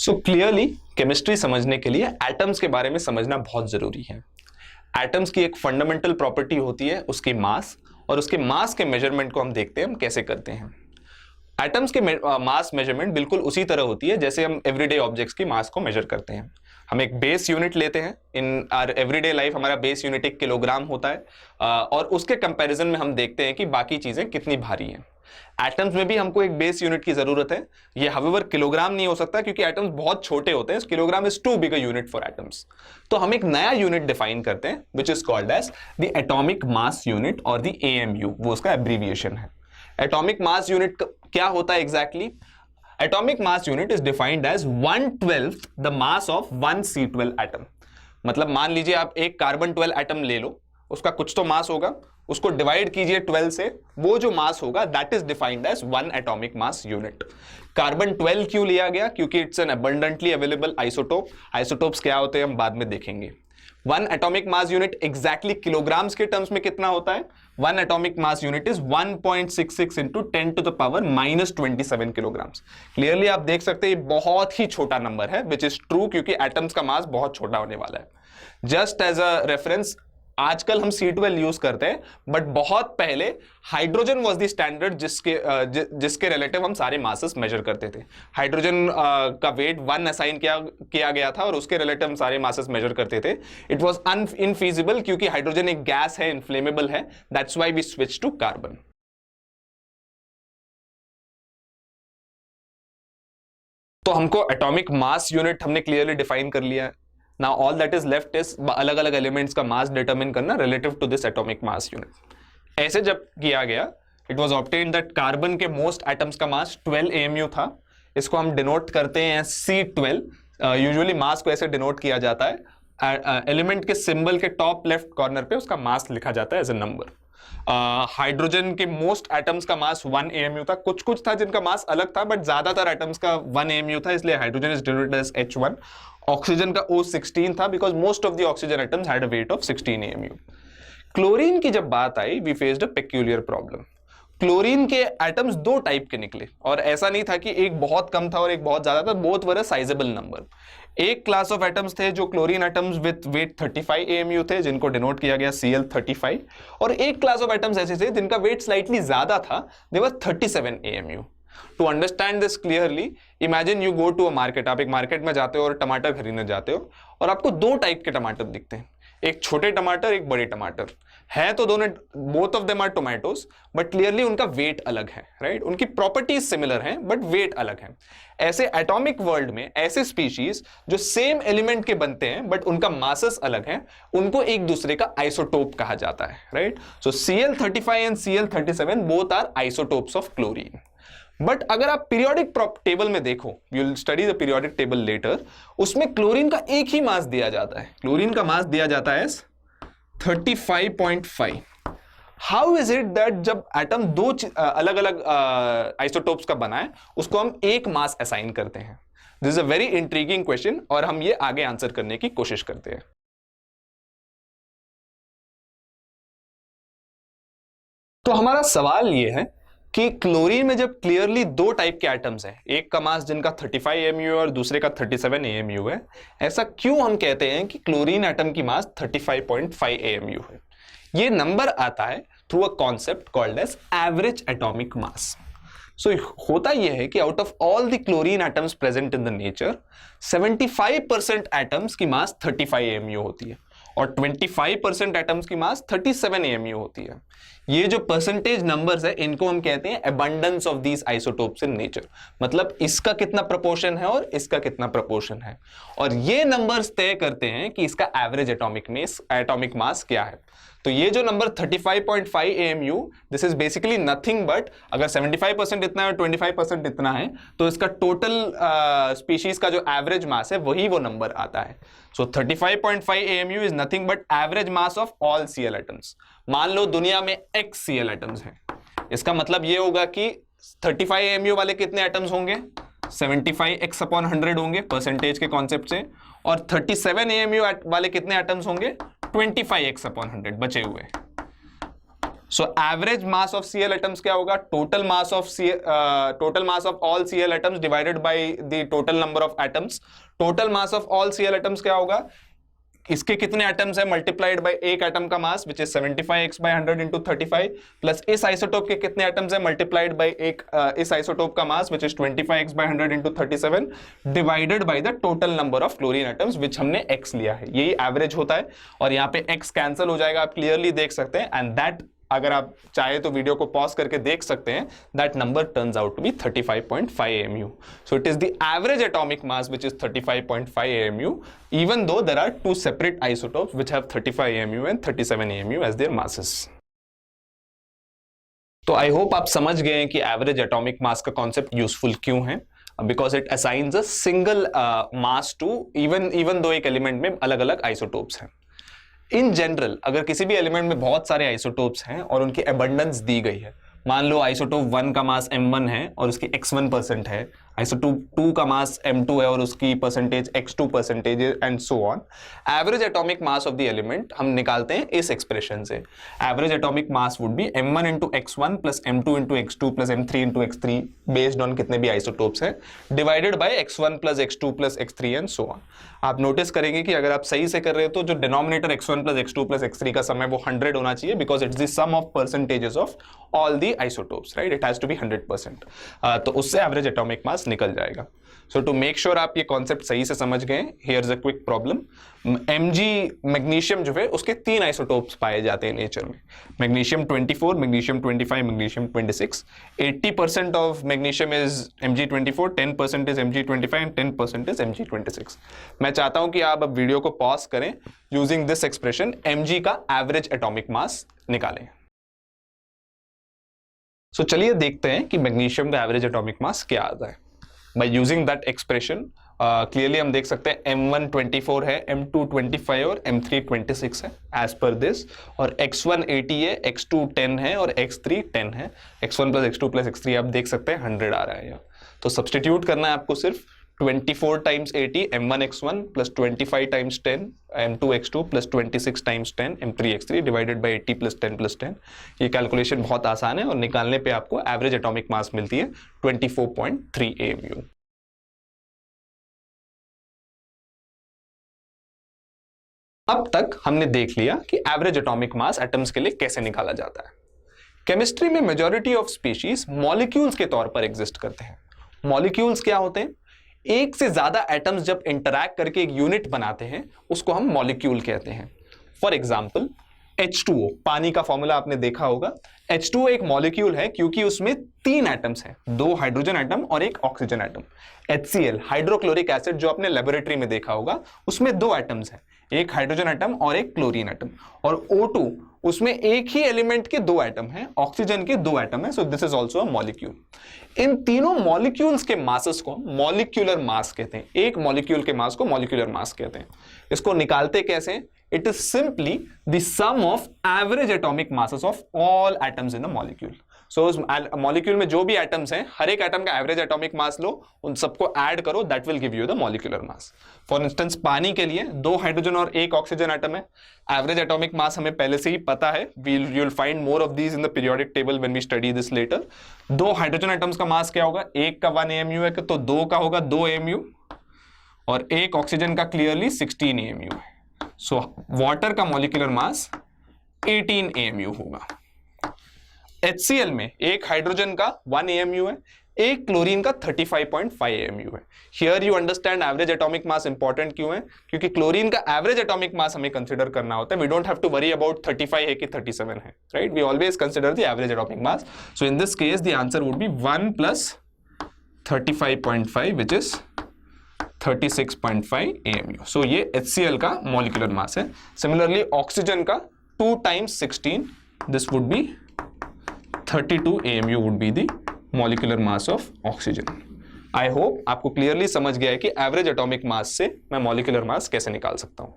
So clearly chemistry समझने के लिए एटम्स के बारे में समझना बहुत जरूरी है। एटम्स की एक फंडामेंटल प्रॉपर्टी होती है उसकी मास, और उसके मास के मेजरमेंट को हम देखते हैं हम कैसे करते हैं। एटम्स के मास मेजरमेंट बिल्कुल उसी तरह होती है जैसे हम एवरीडे ऑब्जेक्ट्स की मास को मेजर करते हैं। हम एक बेस यूनिट लेते हैं, इन आवर एवरीडे लाइफ हमारा बेस यूनिट 1 किलोग्राम होता है, और उसके कंपैरिजन में हम देखते हैं कि बाकी चीजें कितनी भारी हैं। एटम्स में भी हमको एक बेस यूनिट की जरूरत है। ये हाउएवर किलोग्राम नहीं हो सकता क्योंकि एटम्स बहुत छोटे होते हैं। Kilogram is too big a unit for atoms. तो हम एक नया यूनिट डिफाइन करते हैं which is called as the atomic mass unit और द एएमयू, वो उसका एब्रीविएशन है। एटॉमिक मास यूनिट क्या होता है exactly? Atomic mass unit is defined as 1/12 the mass of 1 C12 atom. मतलब मान लीजिए आप एक कार्बन 12 एटम ले लो, उसका कुछ तो मास होगा, उसको डिवाइड कीजिए 12 से, वो जो मास होगा that is defined as 1 atomic mass unit. Carbon 12 क्यों लिया गया? क्योंकि it's an abundantly available isotope. Isotopes क्या होते हैं हम बाद में देखेंगे। 1 atomic mass unit exactly kilograms के टर्म्स में कितना होता है? 1 atomic mass unit is 1.66 into 10 to the power -27 kilograms. Clearly आप देख सकते हैं ये बहुत ही छोटा नंबर है, विच इज ट्रू क्योंकि एटम्स का मास बहुत छोटा होने वाला है। जस्ट एज अ रेफरेंस, आजकल हम C12 यूज करते हैं, बट बहुत पहले हाइड्रोजन वाज द स्टैंडर्ड जिसके रिलेटिव हम सारे मासेस मेजर करते थे। हाइड्रोजन का वेट 1 असाइन किया गया था और उसके रिलेटिव हम सारे मासेस मेजर करते थे। इट वाज इनफीजिबल क्योंकि हाइड्रोजन एक गैस है, इनफ्लेमेबल है, that's why we switch to carbon. तो हमको एटॉमिक मास यूनिट हमने क्लियरली डिफाइन कर लिया है। Now all that is left is अलग अलग एलिमेंट्स का मास डिटरमिन करना relative to this atomic mass unit. ऐसे जब किया गया, it was obtained that carbon के मोस्ट एटम्स का मास 12 AMU था। इसको हम डिनोट करते हैं C12। यूजुअली मास को ऐसे डिनोट किया जाता है, एलिमेंट के सिंबल के टॉप लेफ्ट कॉर्नर पे उसका मास लिखा जाता है एज ए नंबर। हाइड्रोजन के मोस्ट एटम्स का मास 1 AMU था। कुछ कुछ था जिनका मास अलग था, बट ज्यादातर एटम्स का 1 AMU था, इसलिए hydrogen is denoted as H1। Oxygen का O16 था because most of the oxygen atoms had a weight of 16 AMU। Chlorine की जब बात आई, we faced a peculiar problem. Chlorine के एटम्स 2 टाइप के निकले, और ऐसा नहीं था कि एक बहुत कम था और एक बहुत ज्यादा था, both were a sizable number. एक क्लास ऑफ एटम्स थे जो chlorine atoms with weight 35 AMU थे, जिनको डिनोट किया गया Cl35, और एक क्लास ऑफ एटम्स ऐसे थे जिनका वेट स्लाइटली ज्यादा था, they were 37 AMU। To understand this clearly, imagine you go to a market. आप एक मार्केट में जाते हो और टमाटर खरीदने जाते हो, और आपको 2 टाइप के टमाटर दिखते हैं, एक छोटे टमाटर, एक बड़े टमाटर। है तो दोनों, both of them are tomatoes, but clearly उनका वेट अलग है, राइट? उनकी प्रॉपर्टीज सिमिलर हैं बट वेट अलग है। ऐसे एटॉमिक वर्ल्ड में ऐसे स्पीशीज जो सेम एलिमेंट के बनते हैं बट उनका मासेस अलग है, उनको एक दूसरे का आइसोटोप कहा जाता है, right? So Cl35 and Cl37 both are isotopes of chlorine. But अगर आप पीरियोडिक टेबल में देखो, you will study the periodic table later, उसमें क्लोरीन का एक ही मास दिया जाता है। क्लोरीन का मास दिया जाता है 35.5। हाउ इज इट दैट जब एटम 2 अलग अलग आइसोटोप्स का बना है, उसको हम एक मास असाइन करते हैं? This is a very intriguing question, और हम ये आगे आंसर करने की कोशिश करते हैं। तो हमारा सवाल ये है कि क्लोरीन में जब क्लियरली 2 टाइप के एटम्स हैं, एक का मास जिनका 35 AMU और दूसरे का 37 AMU है, ऐसा क्यों हम कहते हैं कि क्लोरीन एटम की मास 35.5 AMU है? ये नंबर आता है through a concept called as average atomic mass. So होता यह है कि out of all the chlorine atoms present in the nature, 75% atoms की मास 35 AMU होती है, और 25% एटम्स की मास 37 AMU होती है। ये जो परसेंटेज नंबर्स है, इनको हम कहते हैं abundance of these isotopes in nature. मतलब इसका कितना प्रपोर्शन है और इसका कितना प्रपोर्शन है, और ये नंबर्स तय करते हैं कि इसका एवरेज एटॉमिक मास क्या है। तो ये जो number 35.5 AMU, this is basically nothing but, अगर 75% इतना है और 25% इतना है, तो इसका टोटल स्पीशीज का जो एवरेज मास है वही वो नंबर आता है। सो 35.5 AMU is nothing but average mass of all Cl atoms. मान लो दुनिया में x Cl एटम्स हैं, इसका मतलब ये होगा कि 35 AMU वाले कितने एटम्स होंगे? 75x/100 होंगे परसेंटेज के कॉन्सेप्ट से, और 37 AMU वाले कितने एटम्स होंगे? 25x/100 बचे हुए। So average mass of Cl atoms क्या होगा? Total mass of all Cl atoms divided by the total number of atoms. Total mass of all Cl atoms क्या होगा? इसके कितने एटम्स है मल्टीप्लाइड बाय एक एटम का mass which is 75x/100 into 35 plus इस आइसोटोप के कितने एटम्स है मल्टीप्लाइड बाय एक इस आइसोटोप का mass which is 25x/100 into 37 divided by the total number of chlorine atoms which हमने x लिया है। यही एवरेज होता है और यहाँ पे x कैंसिल हो जाएगा, आप क्लियरली देख सकते हैं। एंड दैट, अगर आप चाहे तो वीडियो को पॉज करके देख सकते हैं, that number turns out to be 35.5 AMU। So it is the average atomic mass which is 35.5 AMU, even though there are two separate isotopes which have 35 AMU and 37 AMU as their masses। तो I hope आप समझ गए हैं कि average atomic मास का concept useful क्यों है, because it assigns a single mass to even though एक एलिमेंट में अलग अलग आइसोटोप्स हैं। इन जनरल अगर किसी भी एलिमेंट में बहुत सारे आइसोटोप्स हैं और उनकी एबंडेंस दी गई है, मान लो आइसोटोप 1 का मास m1 है और उसकी x1% है, आइसोटोप 2 का मास m2 है और उसकी percentage x2% and so on. Average atomic mass of the element हम निकालते हैं इस एक्सप्रेशन से। Average atomic mass would be m1 into x1 plus m2 into x2 plus m3 into x3 based on कितने भी आइसोटोप्स हैं, divided by x1 plus x2 plus x3 and so on. आप notice करेंगे कि अगर आप सही से कर रहे हो तो जो denominator x1 plus x2 plus x3 का सम है वो 100 होना चाहिए, because it's the sum of percentages of all the isotopes, right? It has to be 100%। तो उससे एवरेज एटॉमिक मास निकल जाएगा। सो टू मेक श्योर आप ये कॉन्सेप्ट सही से समझ गए, here is a quick problem. Mg magnesium जो है उसके 3 आइसोटोप्स पाए जाते हैं नेचर में, magnesium 24, magnesium 25, magnesium 26। 80% of magnesium is Mg24, 10% is Mg25 and 10% is Mg26। मैं चाहता हूं कि आप अब वीडियो को पॉज करें, यूजिंग दिस एक्सप्रेशन Mg का एवरेज एटॉमिक मास निकालें। सो चलिए देखते हैं कि मैग्नीशियम का एवरेज एटॉमिक मास क्या आता है। By using that expression clearly हम देख सकते हैं m1 24 है, m2 25 और m3 26 है एज पर दिस, और x1 80 है, x2 10 है और x3 10 है। x1 plus x2 plus x3 आप देख सकते हैं 100 आ रहा है यहाँ। तो सब्सटीट्यूट करना है आपको सिर्फ 24 times 80 m1 x1 plus 25 times 10 m2 x2 plus 26 times 10 m3 x3 divided by 80 plus 10 plus 10। ये कैलकुलेशन बहुत आसान है और निकालने पे आपको एवरेज एटॉमिक मास मिलती है 24.3 AMU। अब तक हमने देख लिया कि एवरेज एटॉमिक मास एटम्स के लिए कैसे निकाला जाता है। केमिस्ट्री में मेजॉरिटी ऑफ स्पीशीज मॉलिक्यूल्स के तौर पर एग्जिस्ट करते हैं। मॉलिक्यूल्स क्या होते हैं? एक से ज्यादा एटम्स जब इंटरैक्ट करके एक यूनिट बनाते हैं उसको हम मॉलिक्यूल कहते हैं। फॉर एग्जाम्पल H2O, पानी का फॉर्मूला आपने देखा होगा। H2O एक मॉलिक्यूल है क्योंकि उसमें 3 एटम्स हैं, 2 हाइड्रोजन एटम और 1 oxygen atom. HCl hydrochloric acid जो आपने लेबोरेटरी में देखा होगा, उसमें 2 एटम्स हैं, 1 हाइड्रोजन एटम और 1 क्लोरीन एटम। और O2 उसमें एक ही एलिमेंट के 2 एटम हैं, ऑक्सीजन के 2 एटम हैं। So this is also a molecule. इन तीनों मॉलिक्यूल्स के मासेस को मॉलिक्यूलर मास कहते हैं। एक मॉलिक्यूल के मास को मॉलिक्यूलर मास कहते हैं। इसको निकालते कैसे हैं? It is simply the sum of average atomic masses of all atoms in a molecule. So उस मॉलिक्यूल में जो भी एटम्स हैं, हर एक एटम का एवरेज एटॉमिक मास लो, उन सबको ऐड करो, that will give you the molecular mass. For instance पानी के लिए 2 हाइड्रोजन और 1 ऑक्सीजन एटम है। एवरेज एटॉमिक मास हमें पहले से ही पता है, you will find more of these in the periodic table when we study this later. 2 hydrogen atoms का मास क्या होगा? 1 का 1 AMU है, तो 2 का होगा 2 AMU और 1 ऑक्सीजन का क्लियरली 16 AMU है। सो वाटर का मॉलिक्यूलर मास 18 AMU होगा। HCl में 1 हाइड्रोजन का 1 AMU है, 1 क्लोरीन का 35.5 AMU है। Here you understand average atomic mass important क्यों है, क्योंकि क्लोरीन का एवरेज एटॉमिक मास हमें कंसीडर करना होता है। We don't have to worry about 35 है कि 37 है, right? We always consider the average atomic mass. So in this case the answer would be 1 plus 35.5 which is 36.5 AMU। So ये HCl का molecular mass है। Similarly oxygen का 2 times 16, this would be 32 AMU would be the molecular mass of oxygen. I hope आपको clearly समझ गया है कि average atomic मास से मैं मॉलिक्यूलर मास कैसे निकाल सकता हूं।